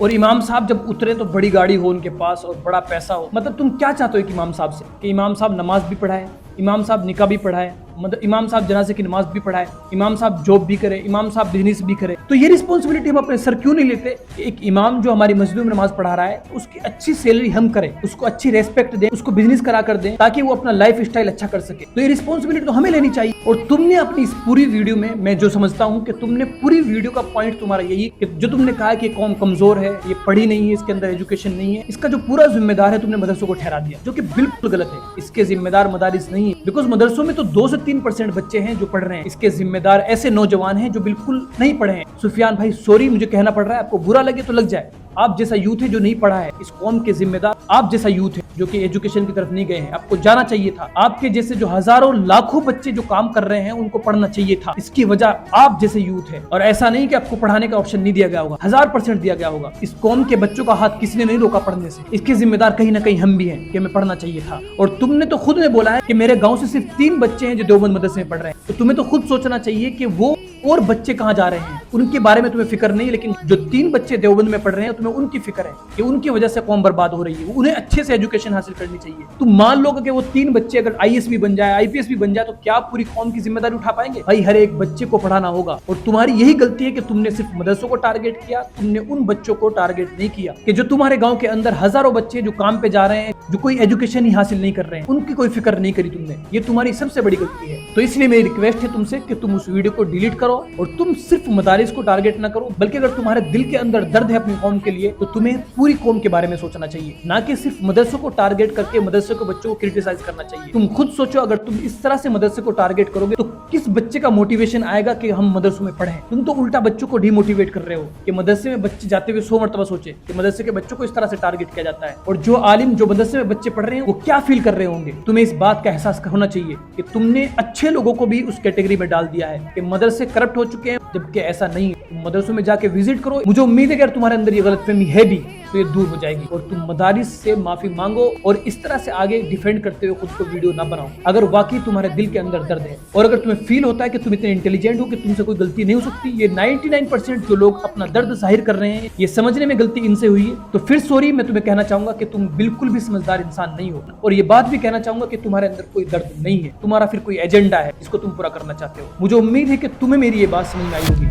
اور इमाम साहब जब उतरे तो बड़ी गाड़ी हो उनके पास और बड़ा पैसा हो। मतलब तुम क्या चाहते हो एक इमाम साहब से कि इमाम साहब नमाज भी पढ़ाए, इमाम साहब निकाह भी पढ़ाए, मतलब इमाम साहब जनाजे की नमाज भी पढ़ाए, इमाम साहब जॉब भी करे, इमाम साहब बिजनेस भी करे। तो ये रिस्पॉन्सिबिलिटी हम अपने सर क्यों नहीं लेते कि एक इमाम जो हमारी मस्जिद में नमाज पढ़ा रहा है उसकी अच्छी सैलरी हम करें, उसको अच्छी रेस्पेक्ट दें, उसको बिजनेस करा कर दें ताकि वो अपना लाइफ स्टाइल अच्छा कर सके। तो ये रिस्पॉन्सिबिलिटी तो हमें लेनी चाहिए। और तुमने अपनी इस पूरी वीडियो में, मैं जो समझता हूँ कि तुमने पूरी वीडियो का पॉइंट तुम्हारा यही कि जो तुमने कहा कि कौम कमजोर है, ये पढ़ी नहीं है, इसके अंदर एजुकेशन नहीं है, इसका जो पूरा जिम्मेदार है तुमने मदरसों को ठहरा दिया, जो कि बिल्कुल गलत है। इसके जिम्मेदार मदारिस नहीं है, बिकॉज मदरसों में तो 2 से 3% बच्चे हैं जो पढ़ रहे हैं। इसके जिम्मेदार ऐसे नौजवान हैं जो बिल्कुल नहीं पढ़े हैं। सुफियान भाई सॉरी, मुझे कहना पड़ रहा है, आपको बुरा लगे तो लग जाए। आप जैसा यूथ है जो नहीं पढ़ा है, इस कौम के जिम्मेदार आप जैसा यूथ है जो कि एजुकेशन की तरफ नहीं गए हैं, आपको जाना चाहिए था। आपके जैसे जो हजारों लाखों बच्चे जो काम कर रहे हैं उनको पढ़ना चाहिए था। इसकी वजह आप जैसे यूथ है। और ऐसा नहीं कि आपको पढ़ाने का ऑप्शन नहीं दिया गया होगा, 1000% दिया गया होगा। इस कौम के बच्चों का हाथ किसी ने नहीं रोका पढ़ने से। इसके जिम्मेदार कहीं ना कहीं हम भी हैं कि हमें पढ़ना चाहिए था। और तुमने तो खुद ने बोला है कि मेरे गाँव से सिर्फ 3 बच्चे हैं जो देवबंद मदरसे में पढ़ रहे हैं। तो तुम्हें तो खुद सोचना चाहिए कि वो और बच्चे कहाँ जा रहे हैं, उनके बारे में तुम्हें फिक्र नहीं। लेकिन जो 3 बच्चे देवबंद में पढ़ रहे हैं तुम्हें उनकी फिक्र है कि उनकी वजह से कौम बर्बाद हो रही है। उन्हें अच्छे से एजुकेशन हासिल करनी चाहिए। तुम मान लो कि वो 3 बच्चे अगर IAS भी बन जाए, IPS भी बन जाए, तो क्या पूरी कौम की जिम्मेदारी उठा पाएंगे? भाई हर एक बच्चे को पढ़ाना होगा। और तुम्हारी यही गलती है कि तुमने सिर्फ मदरसों को टारगेट किया, तुमने उन बच्चों को टारगेट नहीं किया कि जो तुम्हारे गाँव के अंदर हजारों बच्चे जो काम पे जा रहे हैं, जो कोई एजुकेशन ही हासिल नहीं कर रहे हैं, उनकी कोई फिक्र नहीं करी तुमने। ये तुम्हारी सबसे बड़ी गलती है। तो इसलिए मेरी रिक्वेस्ट है तुमसे कि तुम उस वीडियो को डिलीट करो और तुम सिर्फ मदारिस को टारगेट ना करो, बल्कि अगर तुम्हारे दिल के अंदर दर्द है अपनी कौम के लिए तो तुम्हें पूरी कौम के बारे में सोचना चाहिए, ना कि सिर्फ मदरसों को टारगेट करके मदरसे के बच्चों को क्रिटिसाइज करना चाहिए। तुम खुद सोचो, अगर तुम इस तरह से मदरसे को टारगेट करोगे तो किस बच्चे का मोटिवेशन आएगा कि हम मदरसों में पढ़ें? तुम तो उल्टा बच्चों को डिमोटिवेट कर रहे हो कि मदरसे में बच्चे जाते हुए 100 मरतबा सोचे कि मदरसे के बच्चों को इस तरह से टारगेट किया जाता है। और जो आलिम जो मदरसे में बच्चे पढ़ रहे हैं वो क्या फील कर रहे होंगे? तुम्हें इस बात का एहसास होना चाहिए कि तुमने अच्छे लोगों को भी उस कैटेगरी में डाल दिया है कि मदरसे करप्ट हो चुके हैं, जबकि ऐसा नहीं है। तुम मदरसों में जाके विजिट करो, मुझे उम्मीद है कि अगर तुम्हारे अंदर ये गलतफहमी है भी तो ये दूर हो जाएगी। और तुम मदारिस से माफी मांगो और इस तरह से आगे डिफेंड करते हुए खुद को वीडियो ना बनाओ अगर वाकई तुम्हारे दिल के अंदर दर्द है। और अगर तुम्हें फील होता है कि तुम इतने इंटेलिजेंट हो कि तुमसे कोई गलती नहीं हो सकती, ये 99% जो लोग अपना दर्द जाहिर कर रहे हैं ये समझने में गलती इनसे हुई है, तो फिर सॉरी, मैं तुम्हें कहना चाहूंगा कि तुम बिल्कुल भी समझदार इंसान नहीं हो। और ये बात भी कहना चाहूंगा कि तुम्हारे अंदर कोई दर्द नहीं है, तुम्हारा फिर कोई एजेंडा है जिसको तुम पूरा करना चाहते हो। मुझे उम्मीद है कि तुम्हें मेरी ये बात समझ में आई होगी।